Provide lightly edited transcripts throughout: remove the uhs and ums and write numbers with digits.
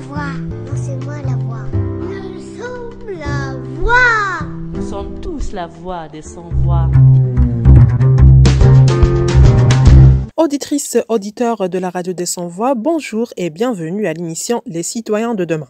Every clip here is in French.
voix. Non, c'est moi la voix. Nous sommes la voix. Nous sommes tous la voix des sans-voix. Auditrices, auditeurs de la radio des sans-voix, bonjour et bienvenue à l'émission Les citoyens de demain.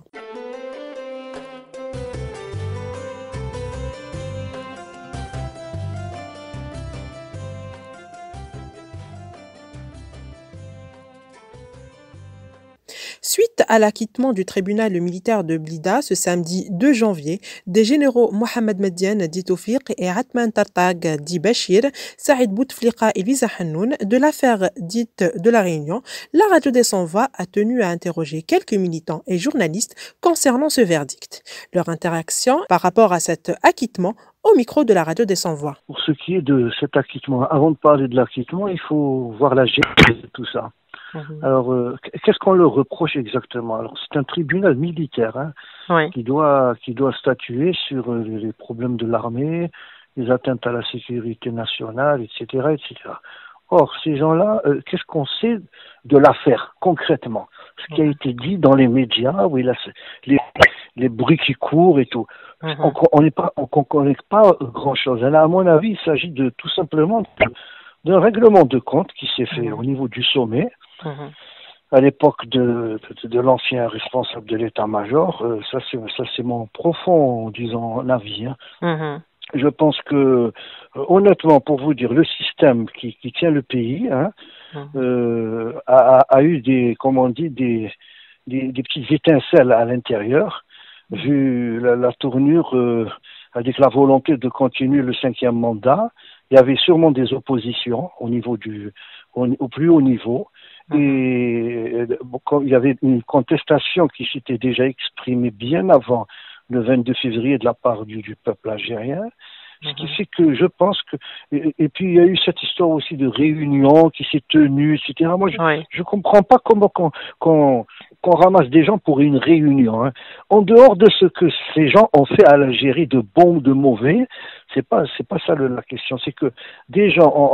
Suite à l'acquittement du tribunal militaire de Blida ce samedi 2 janvier, des généraux Mohamed Mediane dit Tawfiq et Atman Tartag dit Bachir, Saïd Bouteflika et Lisa Hannoun de l'affaire dite de la Réunion, la radio des sans-voix a tenu à interroger quelques militants et journalistes concernant ce verdict. Leur interaction par rapport à cet acquittement au micro de la radio des sans-voix. Pour ce qui est de cet acquittement, avant de parler de l'acquittement, il faut voir la genèse de tout ça. Alors, qu'est-ce qu'on leur reproche exactement? Alors, c'est un tribunal militaire qui doit statuer sur les problèmes de l'armée, les atteintes à la sécurité nationale, etc., etc. Or, ces gens-là, qu'est-ce qu'on sait de l'affaire concrètement? Ce qui a été dit dans les médias, oui, là, les bruits qui courent et tout. On connaît pas grand-chose. Là, à mon avis, il s'agit de tout simplement d'un règlement de compte qui s'est fait au niveau du sommet. À l'époque de l'ancien responsable de l'état-major, ça c'est mon profond, disons, avis. Je pense que, honnêtement, pour vous dire, le système qui tient le pays a eu des petites étincelles à l'intérieur, vu la tournure avec la volonté de continuer le 5e mandat. Il y avait sûrement des oppositions au plus haut niveau. Et il y avait une contestation qui s'était déjà exprimée bien avant le 22 février de la part du peuple algérien. Ce qui fait que je pense que... Et puis il y a eu cette histoire aussi de réunion qui s'est tenue, etc. Moi, je comprends pas comment qu'on ramasse des gens pour une réunion. En dehors de ce que ces gens ont fait à l'Algérie de bon ou de mauvais, c'est pas ça la question. C'est que des gens,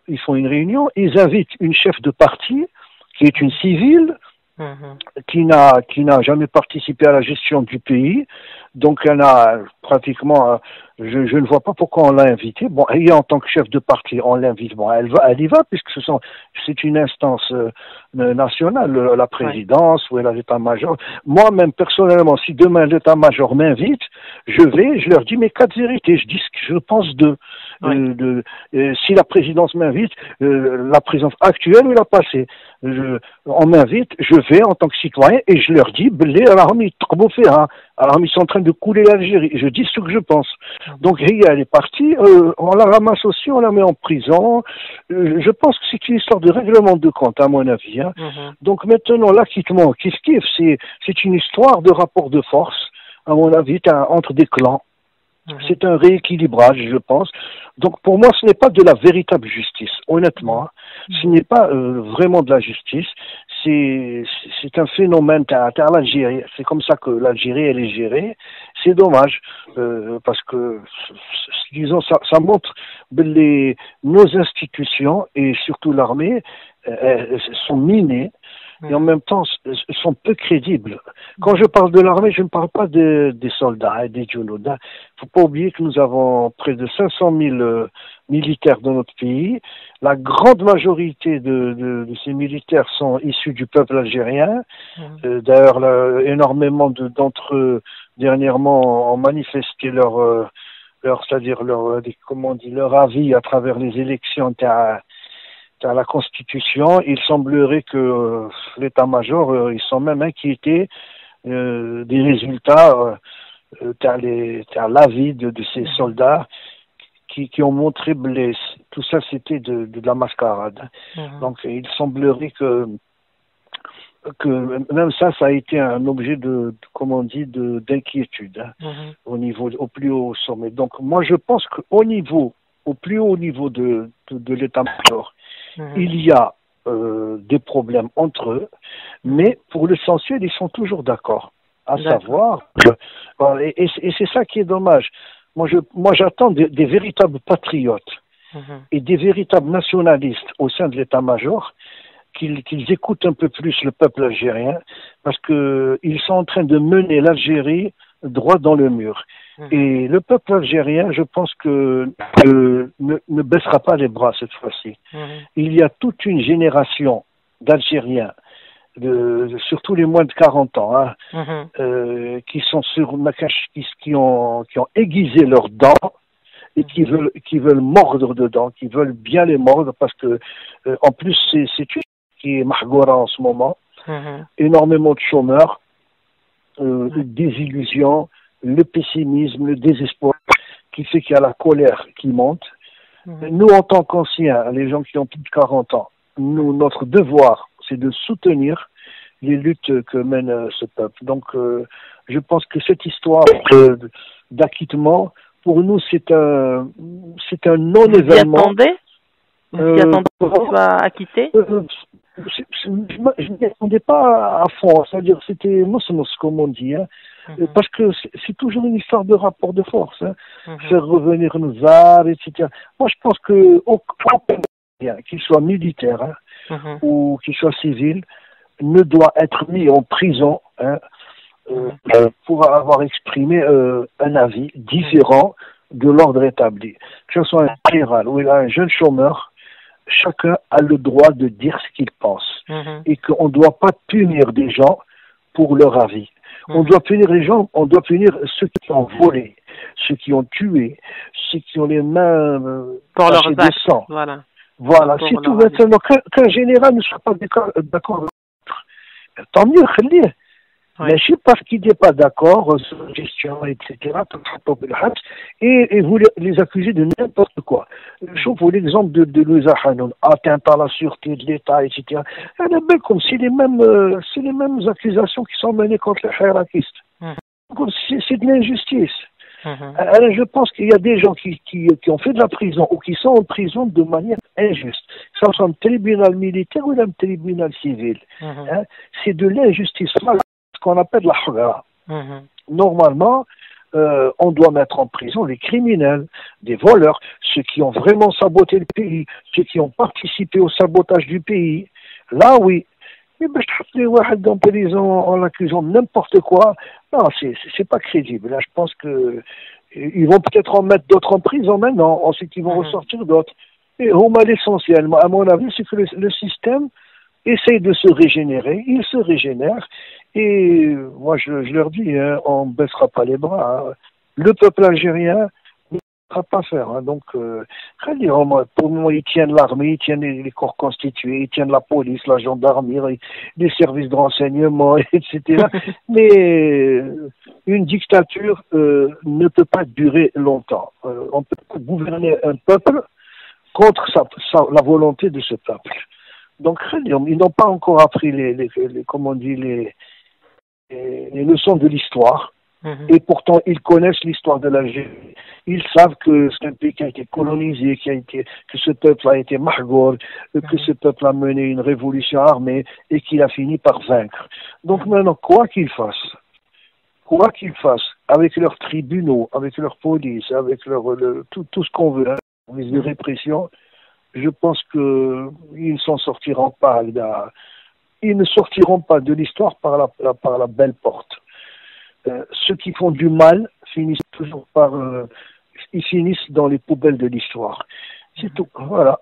ils font une réunion, ils invitent une chef de parti qui est une civile, qui n'a jamais participé à la gestion du pays, donc elle a pratiquement, je ne vois pas pourquoi on l'a invitée. Bon, et en tant que chef de parti, on l'invite. Bon, elle y va puisque c'est une instance nationale, la présidence ou l'état-major. Moi-même personnellement, si demain l'état-major m'invite, je leur dis mes 4 vérités. Je dis ce que je pense d'eux. Si la présidence m'invite, la présidence actuelle ou la passée, on m'invite, je vais en tant que citoyen et je leur dis, ils sont en train de couler l'Algérie. Je dis ce que je pense. Donc, elle est partie, on la ramasse aussi, on la met en prison. Je pense que c'est une histoire de règlement de compte, à mon avis. Donc, maintenant, l'acquittement, c'est une histoire de rapport de force, à mon avis, entre des clans. C'est un rééquilibrage, je pense. Donc, pour moi, ce n'est pas de la véritable justice, honnêtement. Ce n'est pas vraiment de la justice. C'est un phénomène à l'Algérie. C'est comme ça que l'Algérie, elle est gérée. C'est dommage, parce que, disons, ça montre que nos institutions, et surtout l'armée, sont minées. Et en même temps, sont peu crédibles. Quand je parle de l'armée, je ne parle pas des soldats et des djoulouds. Il ne faut pas oublier que nous avons près de 500 000 militaires dans notre pays. La grande majorité de ces militaires sont issus du peuple algérien. D'ailleurs, énormément d'entre eux, dernièrement, ont manifesté leur avis à travers les élections à la Constitution. Il semblerait que l'état-major, ils sont même inquiétés des résultats, l'avis de ces soldats qui ont montré blessés. Tout ça, c'était de la mascarade. Donc, il semblerait que même ça a été un objet d'inquiétude au plus haut sommet. Donc, moi, je pense au plus haut niveau de l'état-major, il y a des problèmes entre eux, mais pour l'essentiel, ils sont toujours d'accord. À savoir, et c'est ça qui est dommage. Moi, j'attends des véritables patriotes et des véritables nationalistes au sein de l'état-major qu'ils écoutent un peu plus le peuple algérien, parce qu'ils sont en train de mener l'Algérie droit dans le mur. Et le peuple algérien, je pense que ne baissera pas les bras cette fois-ci. Il y a toute une génération d'Algériens, surtout les moins de 40 ans, qui sont sur Nakash, qui ont aiguisé leurs dents et qui veulent mordre dedans, qui veulent bien les mordre, parce que en plus c'est une qui est mahgoura en ce moment, énormément de chômeurs, des illusions, le pessimisme, le désespoir, qui fait qu'il y a la colère qui monte. Nous, en tant qu'anciens, les gens qui ont plus de 40 ans, notre devoir, c'est de soutenir les luttes que mène ce peuple. Donc, je pense que cette histoire d'acquittement, pour nous, c'est un non-événement. Vous y attendez qu'il soit acquitté? Je ne m'y attendais pas à fond, c'est-à-dire c'était moussmous, comme on dit, parce que c'est toujours une histoire de rapport de force, faire revenir Nzar, etc. Moi, je pense que aucun, qu'il soit militaire ou qu'il soit civil, ne doit être mis en prison pour avoir exprimé un avis différent de l'ordre établi. Que ce soit un général ou un jeune chômeur, chacun a le droit de dire ce qu'il pense et qu'on ne doit pas punir des gens pour leur avis. On doit punir les gens, on doit punir ceux qui ont volé, ceux qui ont tué, ceux qui ont les mains pour leurs actes. Sang. Voilà. Si tout maintenant qu'un général ne soit pas d'accord, tant mieux, khallih. Mais je sais pas ce qu'il n'est pas d'accord sur la gestion, etc. Et vous les accusez de n'importe quoi. Je trouve l'exemple de Louisa Hanoun, atteinte à la sûreté de l'État, etc. Comme c'est les mêmes accusations qui sont menées contre les hirakistes. C'est de l'injustice. Alors, je pense qu'il y a des gens qui ont fait de la prison ou qui sont en prison de manière injuste. Que ce soit un tribunal militaire ou un tribunal civil. C'est de l'injustice. Qu'on appelle la hawara. Normalement, on doit mettre en prison les criminels, des voleurs, ceux qui ont vraiment saboté le pays, ceux qui ont participé au sabotage du pays. Là, oui. Mais je en prison en l'accusant de n'importe quoi, non, c'est pas crédible. Là, je pense que ils vont peut-être en mettre d'autres en prison maintenant, ensuite ils vont ressortir d'autres. Et l'essentiel, à mon avis, c'est que le système essaye de se régénérer, il se régénère, et moi je leur dis, on ne baissera pas les bras. Le peuple algérien ne va pas faire. Donc, pour le moment, ils tiennent l'armée, ils tiennent les corps constitués, ils tiennent la police, la gendarmerie, les services de renseignement, etc. Mais une dictature ne peut pas durer longtemps. On peut pas gouverner un peuple contre la volonté de ce peuple. Donc, ils n'ont pas encore appris les leçons de l'histoire. Et pourtant, ils connaissent l'histoire de l'Algérie. Ils savent que c'est un pays qui a été colonisé, que ce peuple a été mahgour, que ce peuple a mené une révolution armée et qu'il a fini par vaincre. Donc maintenant, quoi qu'ils fassent, avec leurs tribunaux, avec leur police, avec tout ce qu'on veut, avec les répressions, je pense qu'ils ne s'en sortiront pas. Ils ne sortiront pas de l'histoire par la belle porte. Ceux qui font du mal finissent toujours ils finissent dans les poubelles de l'histoire. C'est tout. Voilà.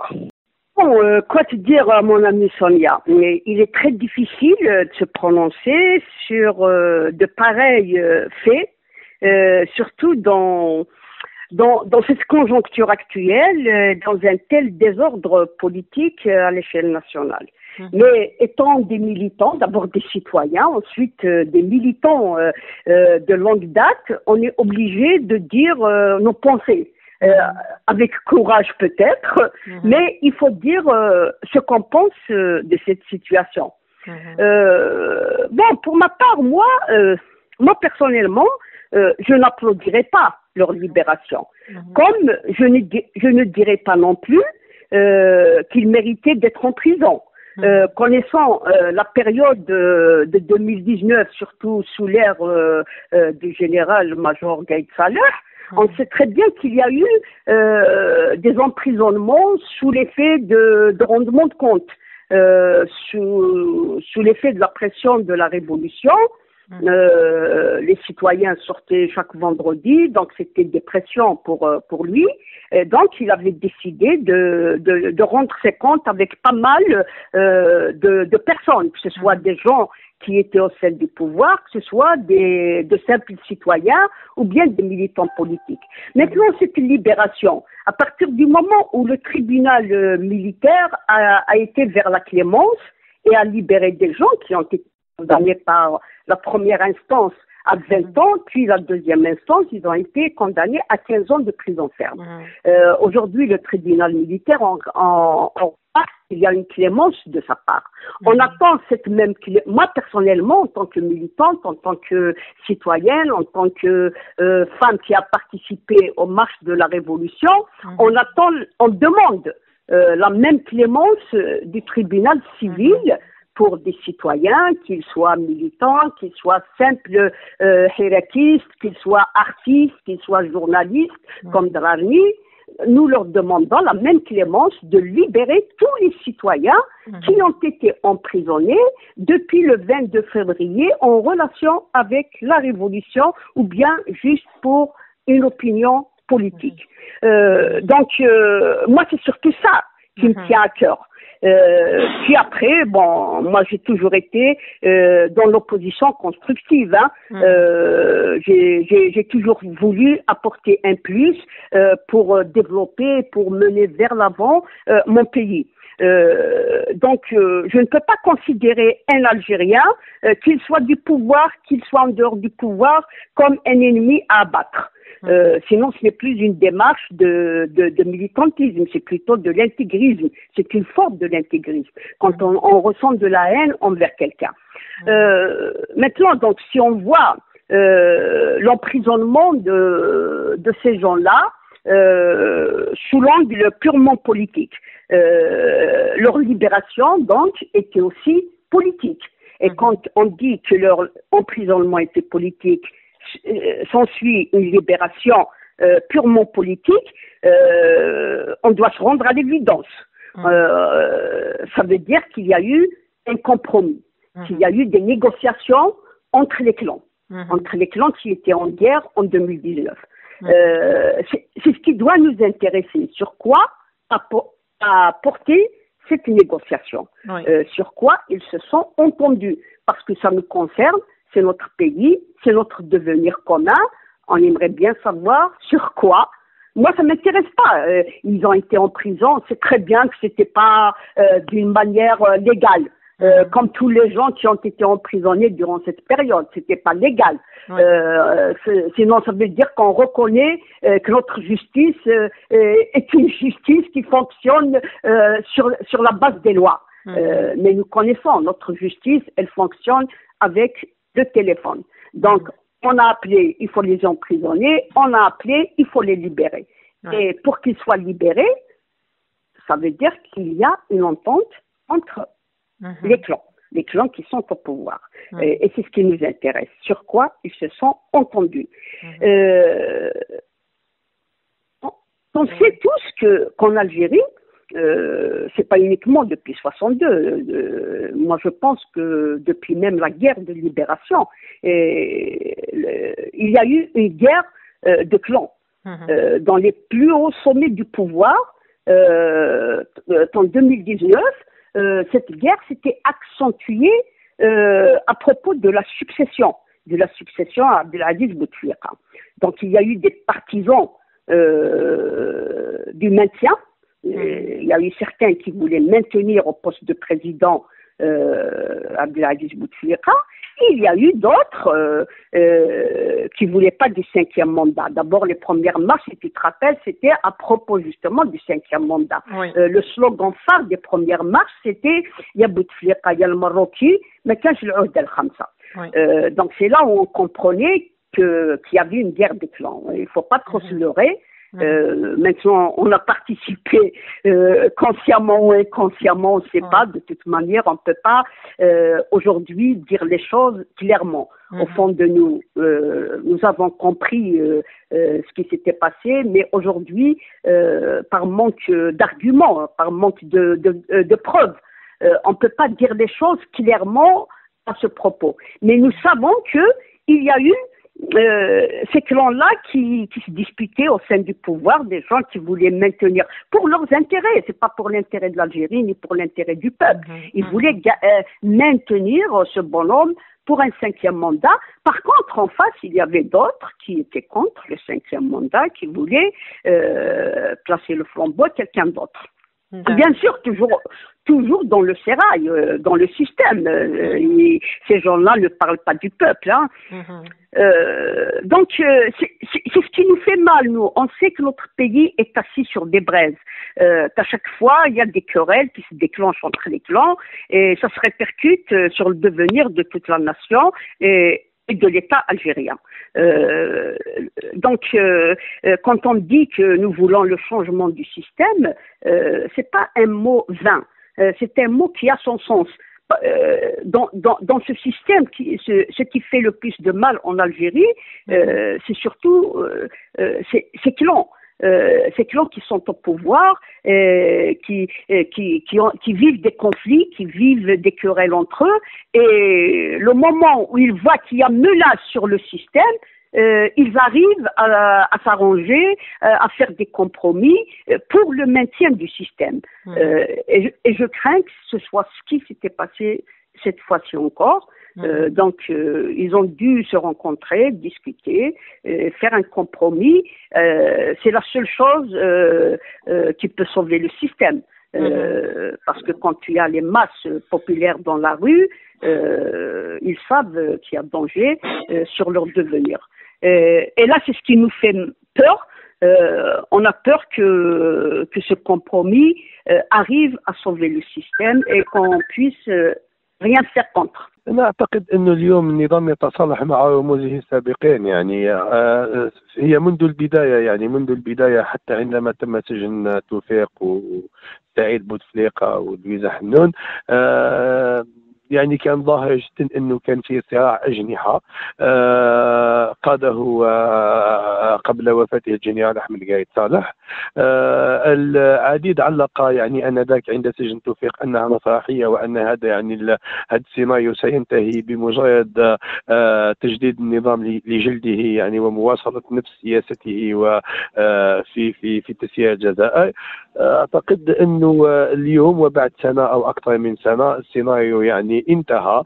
Bon, quoi te dire, mon ami Sonia? Il est très difficile de se prononcer sur de pareils faits, surtout dans cette conjoncture actuelle, dans un tel désordre politique à l'échelle nationale. Mais étant des militants, d'abord des citoyens, ensuite des militants de longue date, on est obligé de dire nos pensées. Avec courage peut-être, mais il faut dire ce qu'on pense de cette situation. Bon, pour ma part, moi personnellement, je n'applaudirais pas leur libération. Comme je ne dirais pas non plus qu'ils méritaient d'être en prison. Connaissant la période de 2019, surtout sous l'ère du général-major Gaïd Salah, on sait très bien qu'il y a eu des emprisonnements sous l'effet de rendement de compte. sous l'effet de la pression de la révolution. Les citoyens sortaient chaque vendredi, donc c'était des pressions pour lui. Et donc il avait décidé de rendre ses comptes avec pas mal de personnes, que ce soit des gens qui étaient au sein du pouvoir, que ce soit de simples citoyens ou bien des militants politiques. Maintenant, c'est une libération. À partir du moment où le tribunal militaire a été vers la clémence et a libéré des gens qui ont été condamnés par la première instance à 20 ans, puis la deuxième instance, ils ont été condamnés à 15 ans de prison ferme. Aujourd'hui, le tribunal militaire, il y a une clémence de sa part. On attend cette même clémence. Moi, personnellement, en tant que militante, en tant que citoyenne, en tant que femme qui a participé aux marches de la Révolution, on demande la même clémence du tribunal civil pour des citoyens, qu'ils soient militants, qu'ils soient simples hiérarchistes, qu'ils soient artistes, qu'ils soient journalistes, comme Drarni. Nous leur demandons la même clémence de libérer tous les citoyens qui ont été emprisonnés depuis le 22 février en relation avec la Révolution ou bien juste pour une opinion politique. Donc, moi, c'est surtout ça qui me tient à cœur. Puis après, bon, moi j'ai toujours été dans l'opposition constructive. J'ai toujours voulu apporter un plus pour développer, pour mener vers l'avant mon pays. Donc, je ne peux pas considérer un Algérien, qu'il soit du pouvoir, qu'il soit en dehors du pouvoir, comme un ennemi à abattre. Sinon, ce n'est plus une démarche de militantisme, c'est plutôt de l'intégrisme. C'est une forme de l'intégrisme. Quand on ressent de la haine envers quelqu'un. Maintenant, donc, si on voit l'emprisonnement de ces gens-là sous l'angle purement politique, leur libération, donc, était aussi politique. Et quand on dit que leur emprisonnement était politique, s'ensuit une libération purement politique, on doit se rendre à l'évidence. Ça veut dire qu'il y a eu un compromis, qu'il y a eu des négociations entre les clans qui étaient en guerre en 2019. C'est ce qui doit nous intéresser. Sur quoi a porté cette négociation, sur quoi ils se sont entendus, parce que ça nous concerne. C'est notre pays, c'est notre devenir commun. On aimerait bien savoir sur quoi. Moi, ça m'intéresse pas. Ils ont été en prison. C'est très bien que c'était pas d'une manière légale, comme tous les gens qui ont été emprisonnés durant cette période. C'était pas légal. Sinon, ça veut dire qu'on reconnaît que notre justice est une justice qui fonctionne sur la base des lois. Mais nous connaissons notre justice. Elle fonctionne avec le téléphone. Donc, on a appelé, il faut les emprisonner, on a appelé, il faut les libérer. Et pour qu'ils soient libérés, ça veut dire qu'il y a une entente entre les clans qui sont au pouvoir. Et c'est ce qui nous intéresse. Sur quoi ils se sont entendus. On sait tous qu'en Algérie, c'est pas uniquement depuis 62. Moi, je pense que depuis même la guerre de libération, il y a eu une guerre de clans dans les plus hauts sommets du pouvoir. En 2019, cette guerre s'était accentuée à propos de la succession à Abdelaziz Bouteflika. Donc, il y a eu des partisans du maintien. Il y a eu certains qui voulaient maintenir au poste de président Abdelaziz Bouteflika. Il y a eu d'autres qui ne voulaient pas du 5e mandat. D'abord, les premières marches, si tu te rappelles, c'était à propos justement du 5e mandat. Le slogan phare des premières marches, c'était « Ya Bouteflika, ya al-Maroki, mais kaj l'oud al-Khamsa ». Donc c'est là où on comprenait qu'il y avait une guerre des clans. Il ne faut pas trop se leurrer. Maintenant, on a participé consciemment ou inconsciemment, on ne sait pas. De toute manière, on ne peut pas aujourd'hui dire les choses clairement. Au fond de nous, nous avons compris ce qui s'était passé, mais aujourd'hui, par manque d'arguments, par manque de preuves, on ne peut pas dire les choses clairement à ce propos. Mais nous savons qu'il y a eu ces clans-là qui se disputaient au sein du pouvoir, des gens qui voulaient maintenir pour leurs intérêts, c'est pas pour l'intérêt de l'Algérie ni pour l'intérêt du peuple. Ils voulaient maintenir ce bonhomme pour un 5e mandat. Par contre, en face, il y avait d'autres qui étaient contre le 5e mandat, qui voulaient placer le flambeau à quelqu'un d'autre. Bien sûr, toujours dans le sérail, dans le système. Ces gens-là ne parlent pas du peuple. Hein. Donc, c'est ce qui nous fait mal, nous. On sait que notre pays est assis sur des braises. Qu'à chaque fois, il y a des querelles qui se déclenchent entre les clans et ça se répercute sur le devenir de toute la nation et de l'État algérien. Donc, quand on dit que nous voulons le changement du système, c'est pas un mot vain. C'est un mot qui a son sens. Dans ce système, ce qui fait le plus de mal en Algérie, c'est surtout ces clans. Ces clans qui sont au pouvoir, qui vivent des conflits, qui vivent des querelles entre eux, et le moment où ils voient qu'il y a menace sur le système, ils arrivent à s'arranger, à faire des compromis pour le maintien du système. Et je crains que ce soit ce qui s'était passé cette fois-ci encore. Donc, ils ont dû se rencontrer, discuter, faire un compromis. C'est la seule chose qui peut sauver le système. Parce que quand il y a les masses populaires dans la rue, ils savent qu'il y a danger sur leur devenir. Et là, c'est ce qui nous fait peur. On a peur que ce compromis arrive à sauver le système et qu'on puisse rien faire contre. أنا أعتقد أن اليوم النظام يتصالح مع رموزه السابقين يعني هي منذ البداية حتى عندما تم سجن توفيق وسعيد بوتفليقة ولويزا حنون يعني كان ظاهر جدا انه كان في صراع اجنحه قاده قبل وفاته الجنرال احمد قايد صالح. العديد علق يعني انذاك عند سجن توفيق انها مسرحيه وان هذا يعني هذا السيناريو سينتهي بمجرد تجديد النظام لجلده يعني ومواصله نفس سياسته وفي تسيير الجزائر. اعتقد انه اليوم وبعد سنه او اكثر من سنه السيناريو يعني انتهى.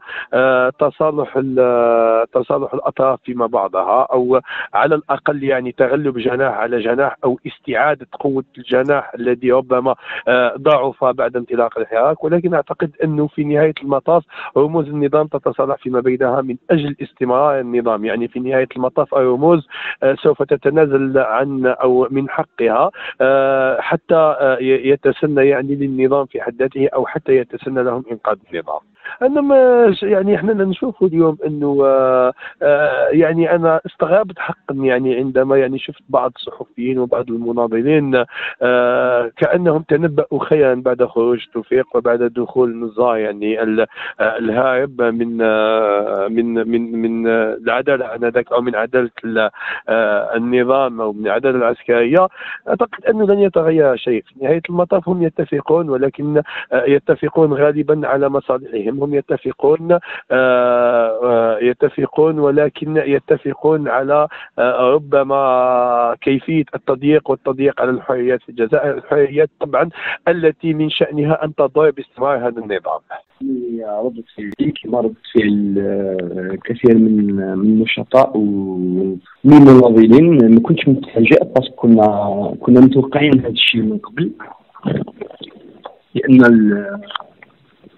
تصالح الاطراف فيما بعضها او على الاقل يعني تغلب جناح على جناح او استعاده قوه الجناح الذي ربما ضعف بعد انطلاق الحراك، ولكن اعتقد انه في نهايه المطاف رموز النظام تتصالح فيما بينها من اجل استمرار النظام. يعني في نهايه المطاف الرموز سوف تتنازل عن او من حقها حتى يتسنى يعني للنظام في حد ذاته او حتى يتسنى لهم انقاذ النظام. انما يعني احنا نشوف اليوم انه يعني انا استغربت حقا يعني عندما يعني شفت بعض الصحفيين وبعض المناضلين كانهم تنبأوا خيرا بعد خروج توفيق وبعد دخول نزار يعني الهارب من العداله انذاك او من عداله النظام او من العداله العسكريه. اعتقد انه لن يتغير شيء في نهايه المطاف. هم يتفقون ولكن يتفقون غالبا على مصالحهم. هم يتفقون ولكن يتفقون على ربما كيفية التضييق على الحريات في الجزائر، الحريات طبعا التي من شأنها أن تضر باستمرار هذا النظام. ردة فعلي كما ردة فعل كثير من النشطاء ومن المناضلين. ما كنتش متفاجئ بس كنا متوقعين هذا الشيء من قبل، لأن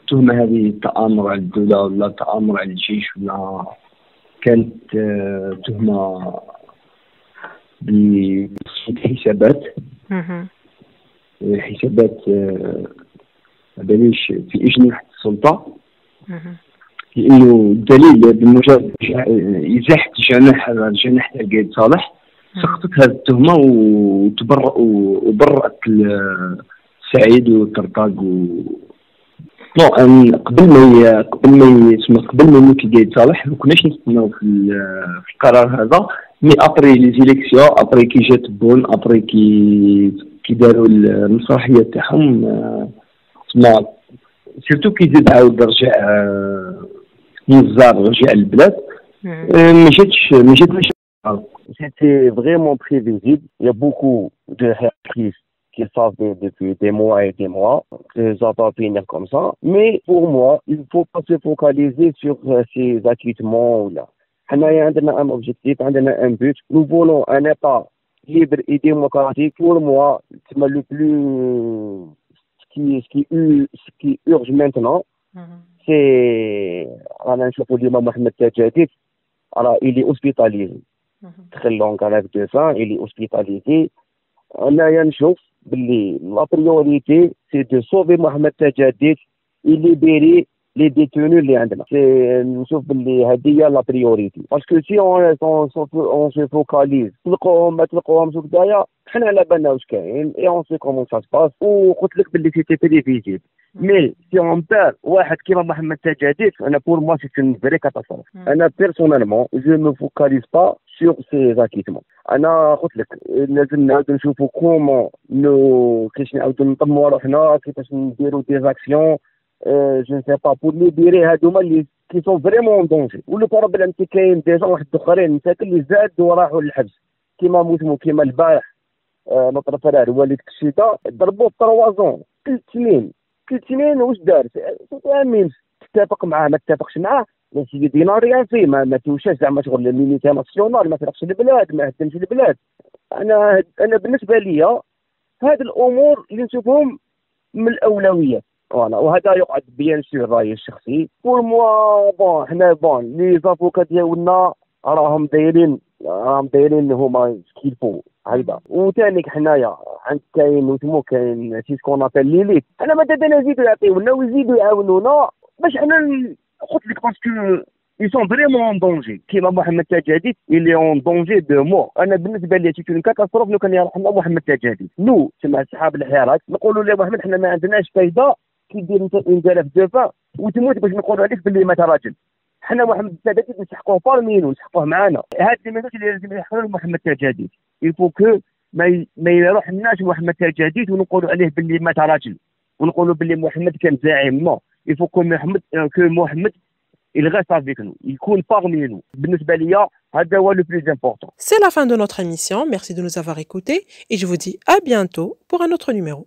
التهمة هذه تآمر على الدولة ولا تآمر على الجيش ولا كانت تهمة بحسابات بلاش في أجنحة السلطة، لأنه الدليل بمجرد إزاحة جناح قايد صالح سقطت هذه التهمة وبرأت سعيد وطرطاق قبل ما يموت قايد صالح ما كناش نستناو في القرار هذا. مي ابري لي زيليكسيون ابري كي جات بون ابري كي داروا المسرحيه تاعهم تما سيرتو كي يزيد عاود رجع يزار رجع البلاد ما جاتش C'était vraiment prévisible. Il y a beaucoup de réactrices qui savent depuis des mois et des mois que ça va finir comme ça. Mais pour moi, il ne faut pas se focaliser sur ces acquittements. On a un objectif, on a un but. Nous voulons un État libre et démocratique. Pour moi, c'est le plus... Ce qui urge maintenant, c'est... l'imam Mohamed Tajadid. Alors, il est hospitalisé. Très long avec 2 ans, il est hospitalisé. On a une chose, la priorité, c'est de sauver Mohamed Tajadid et libérer les détenus اللي عندنا. نشوف باللي هذه هي la priorité. Parce que si on se focalise تلقوهم ما تلقوهمش وكذايا حنا على بالنا واش كاين et on sait comment ça se passe وقلت لك باللي c'était prévisible. Mais si on perd واحد كيما محمد تجاديد أنا pour moi c'est une vraie catastrophe. أنا personnellement je ne me focalise pas sur ces acquittements. أنا قلت لك لازم نعاودو نشوفو كومون كيفاش نعاودو نطمو روحنا كيفاش نديرو دي زاكسيون je ne sais pas pour libérer هادوما اللي qui sont vraiment en danger. والبروبليم كي كاين ديجا واحد اخرين مساكن اللي زادوا وراحوا للحبس كيما موسمو كيما البارح نطر فرار والد كشيطه ضربوه 3 زون 3 سنين واش دار؟ امين تتفق معاه ما تتفقش معاه يا سيدي دينار فيه ما توشاش زعما شغل ليميتي ناسيونال ما سرقش البلاد ما هدمش البلاد. انا بالنسبه لي هاد الامور اللي نشوفهم من الاولويات وهذا يقعد بيان سور رايي الشخصي. بور موا بون حنا لي زافوكا ديالنا راهم دايرين هما كيفو هيدا. وثاني حنايا عند كاين وسمو كاين سي سكون ابل ليليت انا ماذا بنا نزيدو يعطيونا ويزيدو يعاونونا باش حنا قلت لك باسكو ils sont vraiment en danger. كيما محمد تجاديد il est en danger de mort. انا بالنسبه لي تكون كاتاستروف لو كان يرحمنا محمد تجاديد نو تما اصحاب الحراك نقولوا له محمد حنا ما عندناش فايده كي دير انت 1000 وتموت باش نقولوا عليك باللي مات راجل. حنا محمد تجاديد نسحقوه بارمينو نسحقوه معانا. هاد لي ميساج اللي لازم يحصلوا محمد تجاديد يفو كو ما يروحناش محمد تجاديد ونقولوا عليه باللي مات راجل ونقولوا باللي محمد كان زعيم. ما يفو كو محمد il reste avec nous, il coule parmi nous. Le plus important. C'est la fin de notre émission. Merci de nous avoir écoutés et je vous dis à bientôt pour un autre numéro.